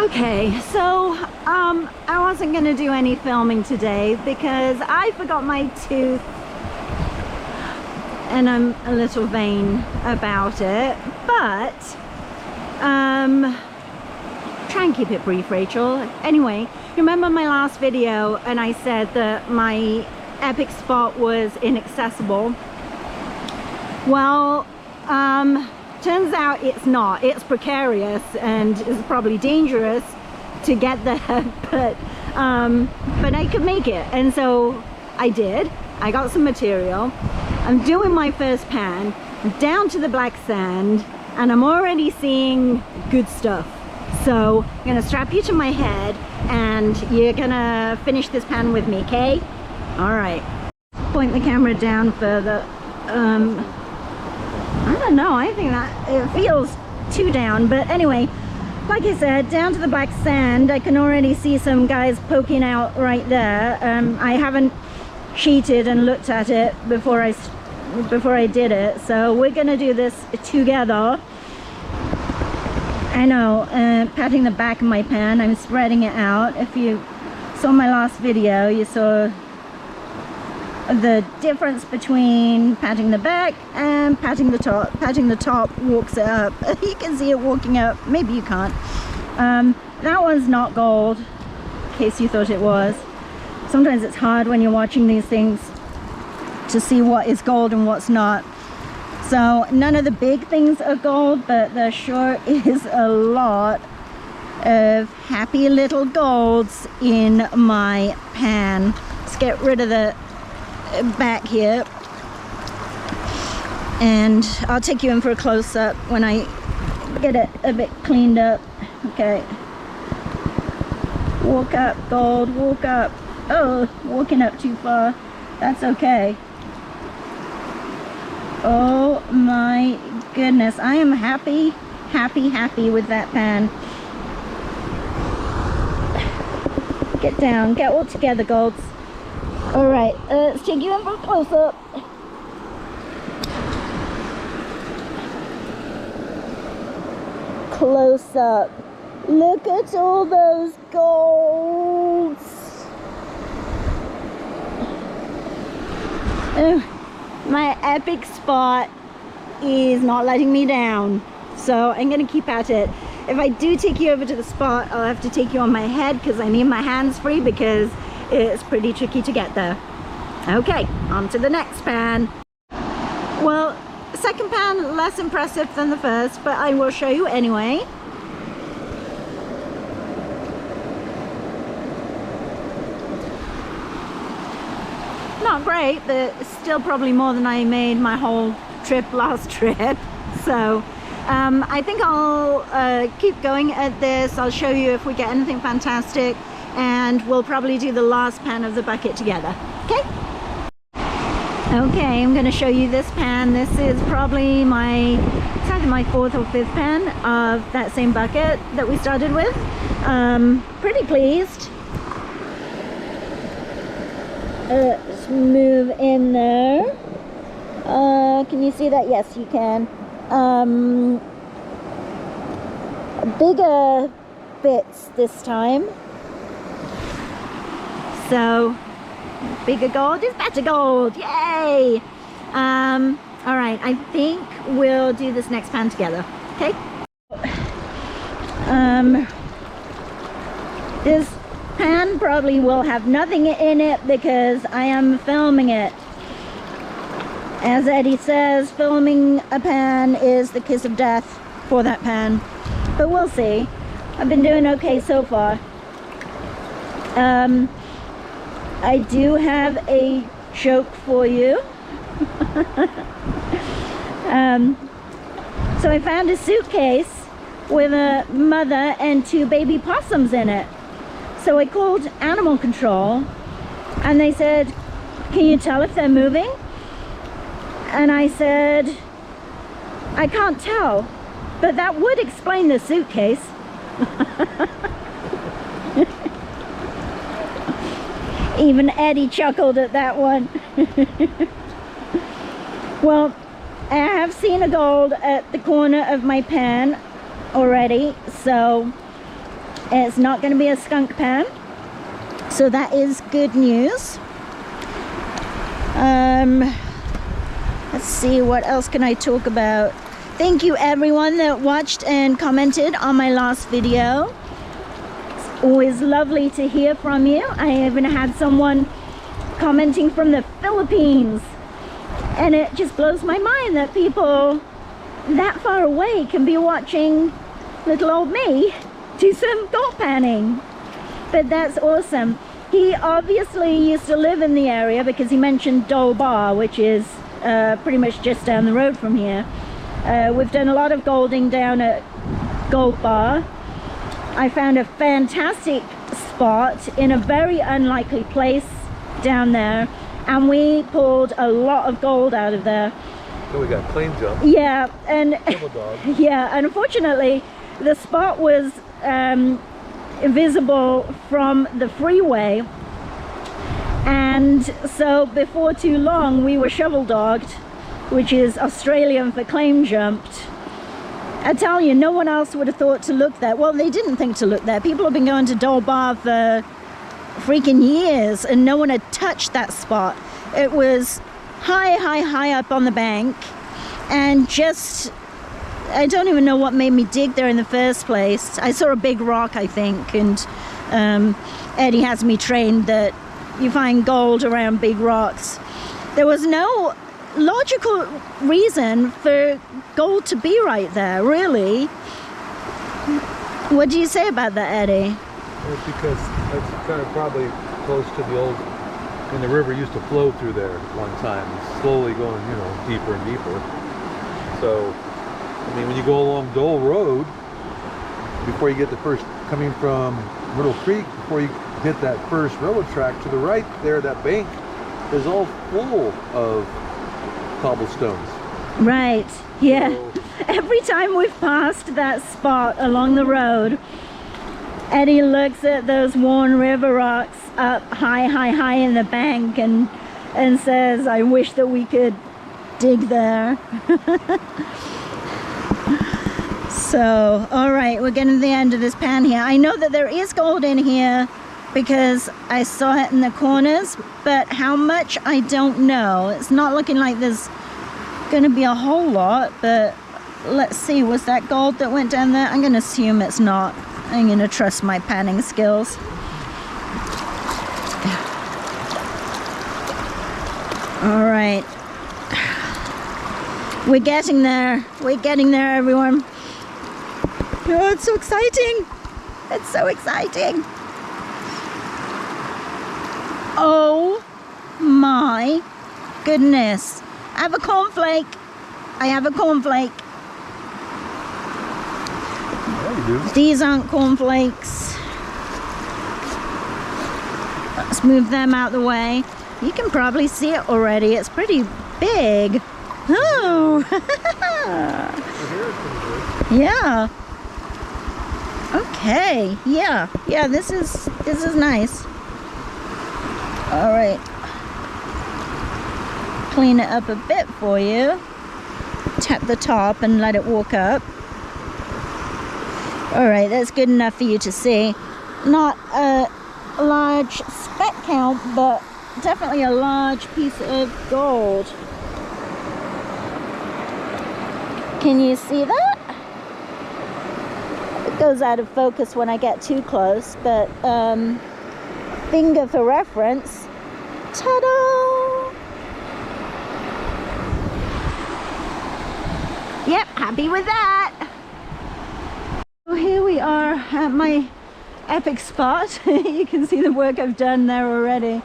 Okay, so I wasn't gonna do any filming today because I forgot my tooth and I'm a little vain about it, but try and keep it brief, Rachel. Anyway, you remember my last video and I said that my epic spot was inaccessible? Well, turns out it's not. It's precarious and it's probably dangerous to get there, but I could make it, and so I did. I got some material. I'm doing my first pan. I'm down to the black sand and I'm already seeing good stuff. So I'm gonna strap you to my head and you're gonna finish this pan with me, okay? All right. Point the camera down further. I don't know, I think that it feels too down, but anyway, like I said, down to the black sand. I can already see some guys poking out right there. I haven't cheated and looked at it before I did it, so we're gonna do this together. I know, patting the back of my pan, I'm spreading it out. If you saw my last video, you saw the difference between patting the back and patting the top. Patting the top walks it up. You can see it walking up. Maybe you can't. That one's not gold, in case you thought it was. Sometimes it's hard when you're watching these things to see what is gold and what's not. So none of the big things are gold, but there sure is a lot of happy little golds in my pan. Let's get rid of the back here and I'll take you in for a close-up when I get it a bit cleaned up. Okay, walk up, gold, walk up. Oh, walking up too far. That's okay. Oh my goodness, I am happy with that pan. Get down, get all together, golds. All right, let's take you in for a close-up. Close-up. Look at all those golds. My epic spot is not letting me down, so I'm gonna keep at it. If I do take you over to the spot, I'll have to take you on my head because I need my hands free because it's pretty tricky to get there. Okay, on to the next pan. Well, the second pan less impressive than the first, but I will show you anyway. Not great, but still probably more than I made my whole trip last trip. So I think I'll keep going at this. I'll show you if we get anything fantastic, and we'll probably do the last pan of the bucket together. Okay? Okay, I'm going to show you this pan. This is probably it's either my fourth or fifth pan of that same bucket that we started with. Pretty pleased. Let's move in there. Can you see that? Yes, you can. Bigger bits this time. So bigger gold is better gold. Yay! All right, I think we'll do this next pan together. Okay. This pan probably will have nothing in it because I am filming it. As Eddie says, filming a pan is the kiss of death for that pan, but we'll see. I've been doing okay so far. I do have a joke for you. So I found a suitcase with a mother and two baby possums in it. So I called animal control and they said, "Can you tell if they're moving?" And I said, "I can't tell, but that would explain the suitcase." Even Eddie chuckled at that one. Well, I have seen a gold at the corner of my pan already, so It's not going to be a skunk pan, so that is good news. Let's see, what else can I talk about? Thank you everyone that watched and commented on my last video. It's always lovely to hear from you. I even had someone commenting from the Philippines, and it just blows my mind that people that far away can be watching little old me do some gold panning. But that's awesome. He obviously used to live in the area because he mentioned Dole Bar, which is pretty much just down the road from here. We've done a lot of golding down at Gold Bar. I found a fantastic spot in a very unlikely place down there, and we pulled a lot of gold out of there. So we got plane jump. Yeah, and Dog. yeah, unfortunately the spot was visible from the freeway, and so before too long we were shovel dogged, which is Australian for claim jumped. I tell you, no one else would have thought to look there. Well, they didn't think to look there. People have been going to Dole Bar for freaking years, and no one had touched that spot. It was high up on the bank, and just, I don't even know what made me dig there in the first place. I saw a big rock, I think, and Eddie has me trained that you find gold around big rocks. There was no logical reason for gold to be right there, really. What do you say about that, Eddie? It's because that's kind of probably close to the old, when the river used to flow through there at one time, slowly going, you know, deeper and deeper. So, I mean, when you go along Dole Road, before you get the first, coming from Myrtle Creek, before you hit that first railroad track to the right there, that bank is all full of cobblestones. Right, yeah. So, every time we've passed that spot along the road, Eddie looks at those worn river rocks up high in the bank and says, I wish that we could dig there. So, all right, we're getting to the end of this pan here. I know that there is gold in here because I saw it in the corners, but how much, I don't know. It's not looking like there's going to be a whole lot, but let's see. Was that gold that went down there? I'm going to assume it's not. I'm going to trust my panning skills. All right. We're getting there. We're getting there, everyone. Oh, it's so exciting. It's so exciting. Oh my goodness. I have a cornflake. I have a cornflake. yeah, you do. These aren't cornflakes. Let's move them out the way. You can probably see it already. It's pretty big. Oh. Yeah. Okay. Yeah, this is nice. All right. Clean it up a bit for you. Tap the top and let it walk up. All right, that's good enough for you to see. Not a large speck count, but definitely a large piece of gold. Can you see that? It goes out of focus when I get too close, but finger for reference. Ta-da! Yep, happy with that. So here we are at my epic spot. You can see the work I've done there already.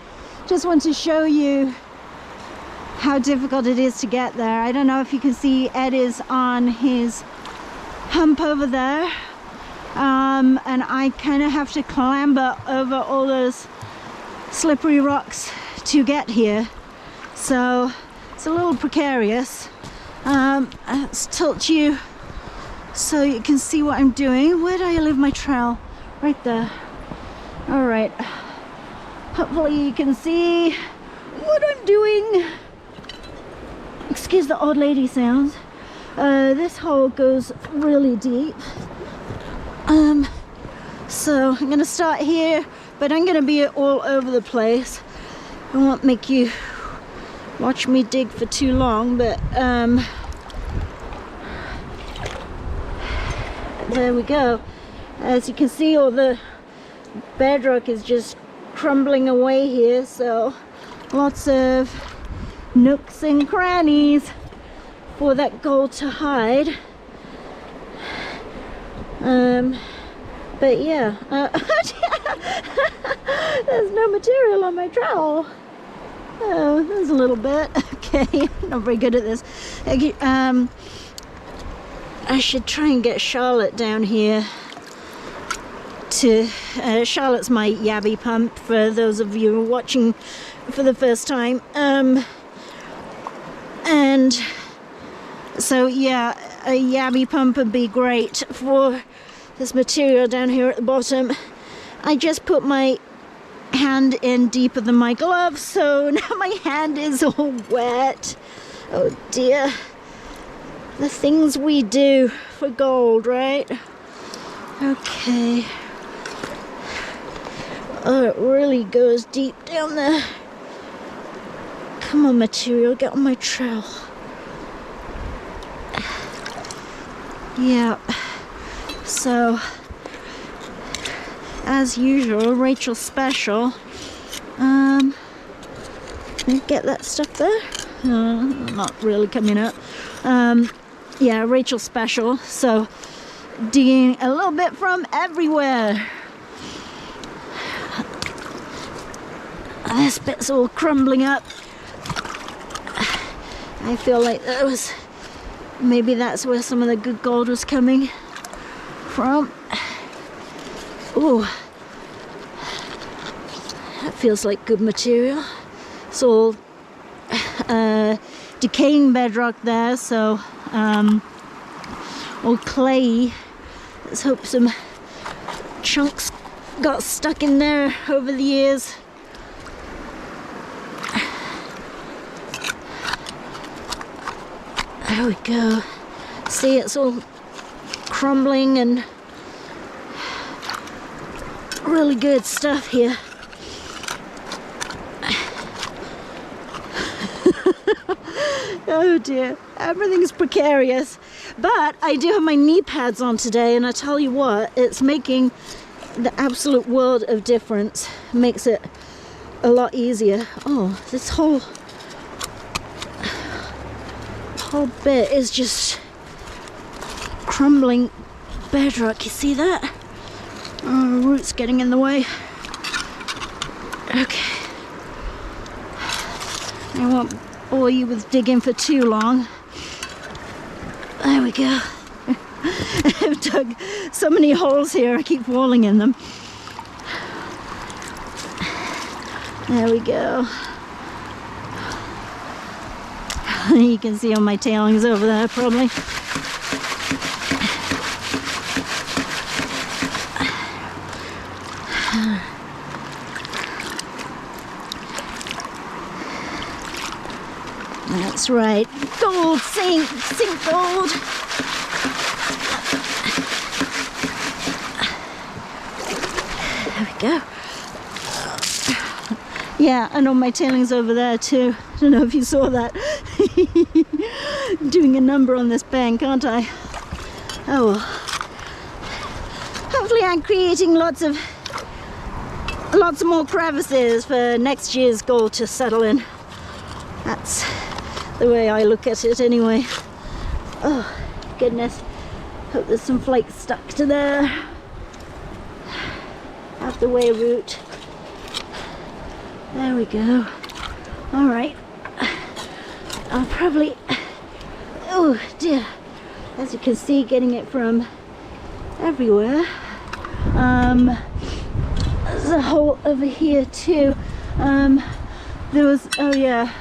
Just want to show you how difficult it is to get there. I don't know if you can see Ed is on his hump over there, and I kind of have to clamber over all those slippery rocks to get here, so it's a little precarious. Let's tilt you so you can see what I'm doing. Where do I leave my trowel? Right there. All right, hopefully you can see what I'm doing. Excuse the old lady sounds. This hole goes really deep. So I'm gonna start here, but I'm gonna be all over the place. I won't make you watch me dig for too long, but there we go. As you can see, all the bedrock is just crumbling away here, so lots of nooks and crannies for that gold to hide. But yeah, there's no material on my trowel. Oh, there's a little bit. Okay, not very good at this. Okay, I should try and get Charlotte down here to Charlotte's my yabby pump, for those of you watching for the first time. And so yeah, a yabby pump would be great for this material down here at the bottom. I just put my hand in deeper than my glove, so now my hand is all wet. Oh dear. The things we do for gold, right? Okay. Oh, it really goes deep down there. Come on, material, get on my trail. Yeah. So, as usual, Rachel's special. Get that stuff there? Not really coming up. Yeah, Rachel's special. So, digging a little bit from everywhere. This bit's all crumbling up. I feel like that was, maybe that's where some of the good gold was coming from. Ooh, that feels like good material. It's all decaying bedrock there, so all clay. Let's hope some chunks got stuck in there over the years. There we go. See, it's all crumbling and really good stuff here. Oh dear, everything's precarious. But I do have my knee pads on today, and I tell you what, it's making the absolute world of difference. Makes it a lot easier. Oh, this whole bit is just crumbling bedrock. You see that? Oh, roots getting in the way. Okay. I won't bore you with digging for too long. There we go. I've dug so many holes here, I keep falling in them. There we go. You can see all my tailings over there, probably. That's right. Gold, sink gold. There we go. Yeah, and all my tailings over there too. I don't know if you saw that. Doing a number on this bank, aren't I? Oh well. Hopefully I'm creating lots of more crevices for next year's gold to settle in. That's the way I look at it anyway. Oh goodness. Hope there's some flakes stuck to there. Out the way root. There we go. Alright. I'll probably, oh dear, as you can see, getting it from everywhere. There's a hole over here too. There was, oh yeah,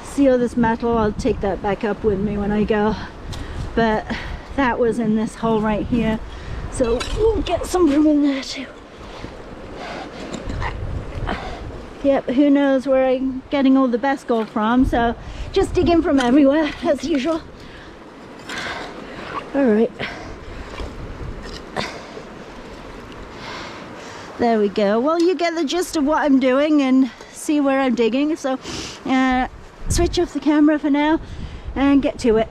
see all this metal? I'll take that back up with me when I go. But that was in this hole right here, so we'll get some from in there too. Yep, who knows where I'm getting all the best gold from, so just digging from everywhere as usual. Alright. There we go. Well, you get the gist of what I'm doing and see where I'm digging. So switch off the camera for now and get to it.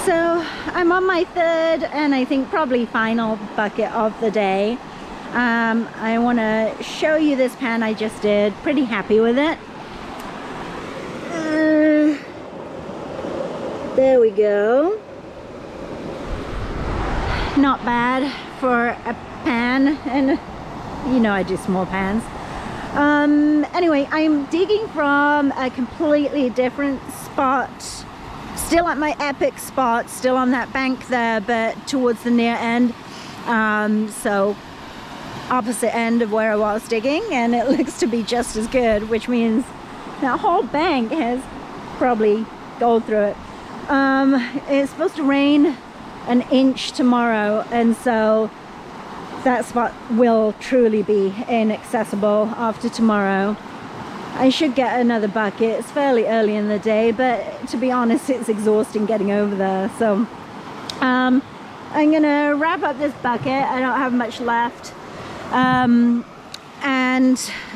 So I'm on my third and I think probably final bucket of the day. I want to show you this pan I just did. Pretty happy with it. There we go. Not bad for a pan, and you know I do small pans. Anyway, I'm digging from a completely different spot, still at my epic spot, still on that bank there, but towards the near end, so opposite end of where I was digging, and it looks to be just as good, which means that whole bank has probably gold through it. It's supposed to rain an inch tomorrow, and so that spot will truly be inaccessible after tomorrow. I should get another bucket. It's fairly early in the day, but to be honest, it's exhausting getting over there. So I'm gonna wrap up this bucket. I don't have much left, and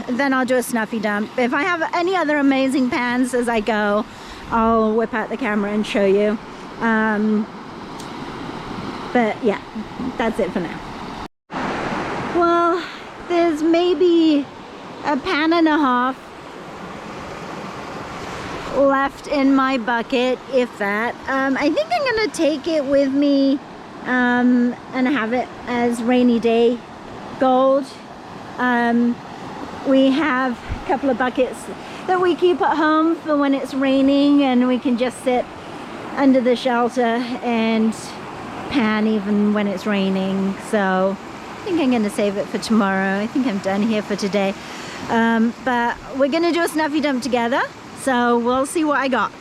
then I'll do a Snuffy dump. If I have any other amazing pans as I go, I'll whip out the camera and show you. But yeah, that's it for now. Well, there's maybe a pan and a half left in my bucket, if that. I think I'm gonna take it with me and have it as rainy day gold. We have a couple of buckets that we keep at home for when it's raining, and we can just sit under the shelter and pan even when it's raining. So I think I'm going to save it for tomorrow. I think I'm done here for today, but we're going to do a Snuffy dump together, so we'll see what I got.